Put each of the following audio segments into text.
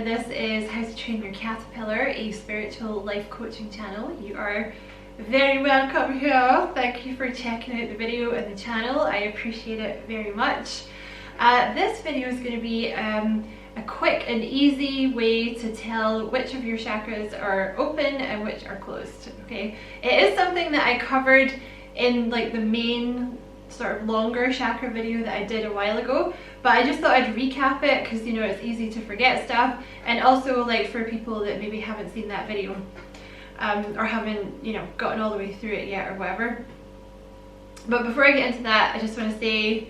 this is How to Train Your Caterpillar, a spiritual life coaching channel. You are very welcome here. Thank you for checking out the video and the channel. I appreciate it very much. This video is going to be a quick and easy way to tell which of your chakras are open and which are closed. Okay, it is something that I covered in like the main sort of longer chakra video that I did a while ago, but I just thought I'd recap it because, you know, it's easy to forget stuff, and also like for people that maybe haven't seen that video or haven't, you know, gotten all the way through it yet or whatever. But before I get into that, I just want to say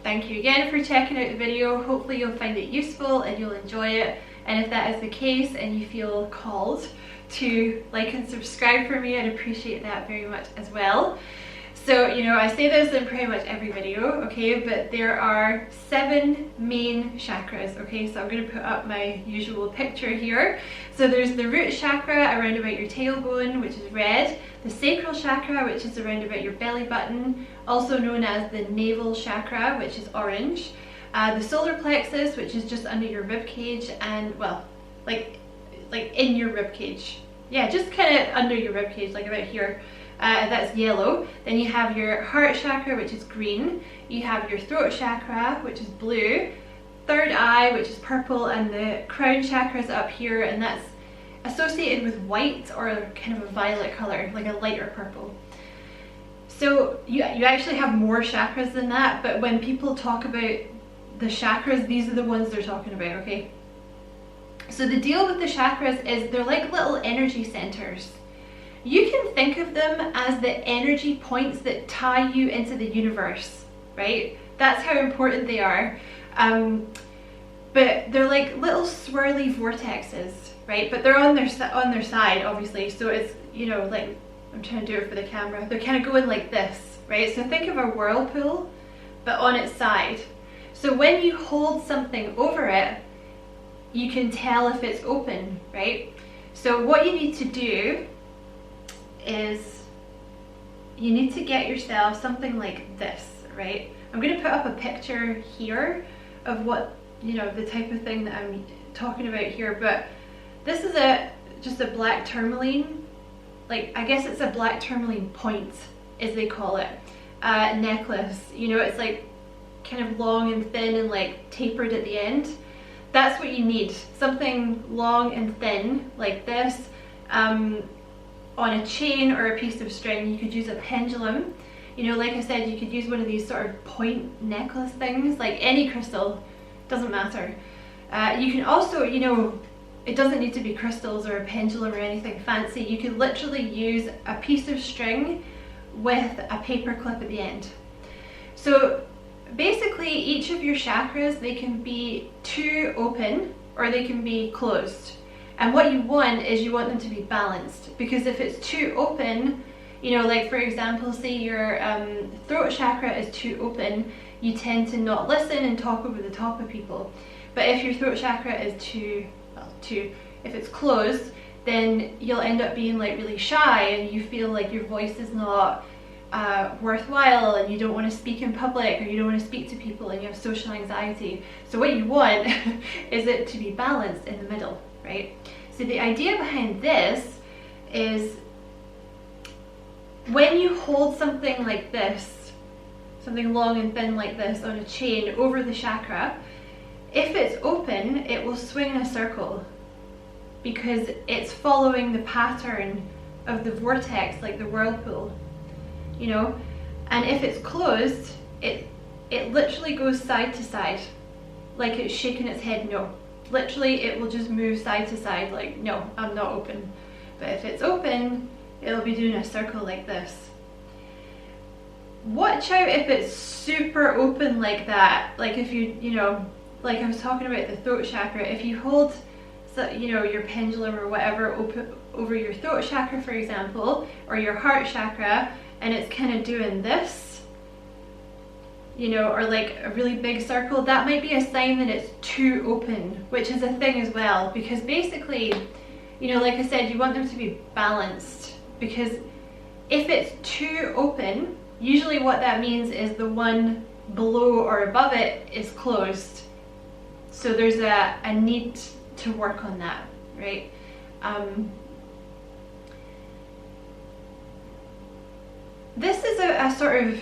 thank you again for checking out the video. Hopefully you'll find it useful and you'll enjoy it, and if that is the case and you feel called to like and subscribe for me, I'd appreciate that very much as well. So, you know, I say this in pretty much every video, okay, but there are 7 main chakras, okay, so I'm going to put up my usual picture here. So there's the root chakra around about your tailbone, which is red, the sacral chakra, which is around about your belly button, also known as the navel chakra, which is orange, the solar plexus, which is just under your rib cage, and well, like in your rib cage, yeah, just kind of under your rib cage, like about here. That's yellow. Then you have your heart chakra, which is green. You have your throat chakra, which is blue. Third eye, which is purple, and the crown chakra is up here, and that's associated with white or kind of a violet color, like a lighter purple. So you actually have more chakras than that, but when people talk about the chakras, these are the ones they're talking about, okay? So the deal with the chakras is they're like little energy centers. You can think of them as the energy points that tie you into the universe, right? That's how important they are. But they're like little swirly vortexes, right? But they're on their side, obviously. So it's, you know, like, I'm trying to do it for the camera. They're kind of going like this, right? So think of a whirlpool, but on its side. So when you hold something over it, you can tell if it's open, right? So what you need to do is you need to get yourself something like this, right? I'm going to put up a picture here of what, you know, the type of thing that I'm talking about here, but this is just a black tourmaline, like I guess it's a black tourmaline point as they call it, necklace. You know, it's like kind of long and thin and like tapered at the end. That's what you need, something long and thin like this, on a chain or a piece of string. You could use a pendulum, you know, like I said, you could use one of these sort of point necklace things, like any crystal, doesn't matter. You can also, you know, it doesn't need to be crystals or a pendulum or anything fancy. You could literally use a piece of string with a paper clip at the end. So basically each of your chakras, they can be too open or they can be closed. And what you want is you want them to be balanced, because if it's too open, you know, like for example, say your throat chakra is too open, you tend to not listen and talk over the top of people. But if your throat chakra is if it's closed, then you'll end up being like really shy and you feel like your voice is not worthwhile and you don't want to speak in public or you don't want to speak to people and you have social anxiety. So what you want is it to be balanced in the middle, right? So the idea behind this is when you hold something like this, something long and thin like this on a chain over the chakra, if it's open, it will swing in a circle because it's following the pattern of the vortex, like the whirlpool, you know. And if it's closed, it literally goes side to side, like it's shaking its head no. Literally it will just move side to side like, no, I'm not open. But if it's open, it'll be doing a circle like this. Watch out if it's super open like that, like if you know, like I was talking about the throat chakra, if you hold, you know, your pendulum or whatever open over your throat chakra, for example, or your heart chakra, and it's kind of doing this, you know, or like a really big circle, that might be a sign that it's too open, which is a thing as well, because basically, you know, like I said, you want them to be balanced, because if it's too open, usually what that means is the one below or above it is closed. So there's a need to work on that, right? This is a sort of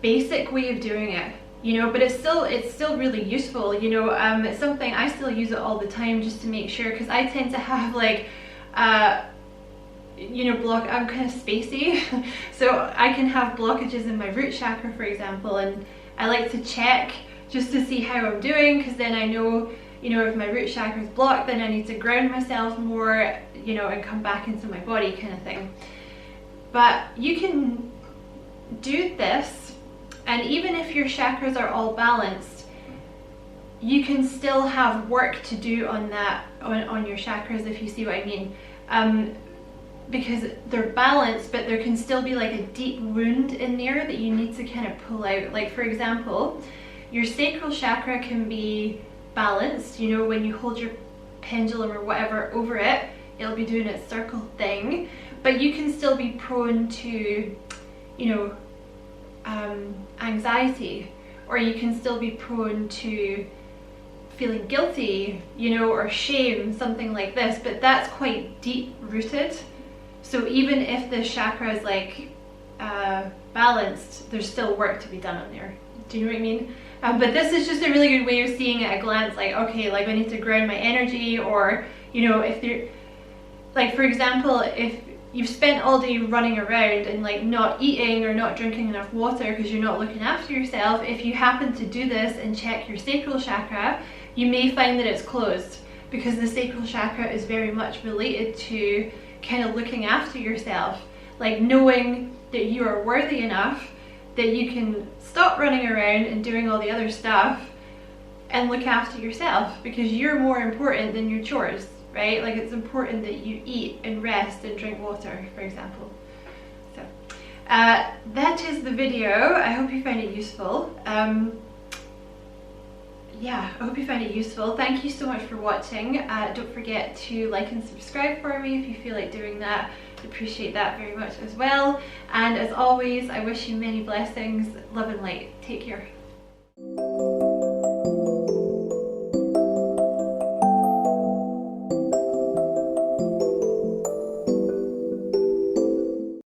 basic way of doing it, you know, but it's still really useful, you know. It's something I still use it all the time just to make sure, because I tend to have like you know, I'm kind of spacey so I can have blockages in my root chakra, for example, and I like to check just to see how I'm doing, because then I know, you know, if my root chakra is blocked, then I need to ground myself more, you know, and come back into my body, kind of thing. But you can do this, and even if your chakras are all balanced, you can still have work to do on that, on your chakras, if you see what I mean. Because they're balanced, but there can still be like a deep wound in there that you need to kind of pull out. Like, for example, your sacral chakra can be balanced, you know, when you hold your pendulum or whatever over it, it'll be doing its circle thing, but you can still be prone to, you know, anxiety, or you can still be prone to feeling guilty, you know, or shame, something like this, but that's quite deep rooted. So even if the chakra is like balanced, there's still work to be done on there. Do you know what I mean? But this is just a really good way of seeing at a glance, like, okay, like I need to ground my energy, or, you know, if they're, like, for example, if you've spent all day running around and like not eating or not drinking enough water because you're not looking after yourself, if you happen to do this and check your sacral chakra, you may find that it's closed, because the sacral chakra is very much related to kind of looking after yourself, like knowing that you are worthy enough that you can stop running around and doing all the other stuff and look after yourself, because you're more important than your chores, right? Like, it's important that you eat and rest and drink water, for example. So that is the video. I hope you find it useful. Yeah, I hope you find it useful. Thank you so much for watching. Don't forget to like and subscribe for me if you feel like doing that. I'd appreciate that very much as well. And as always, I wish you many blessings, love and light. Take care.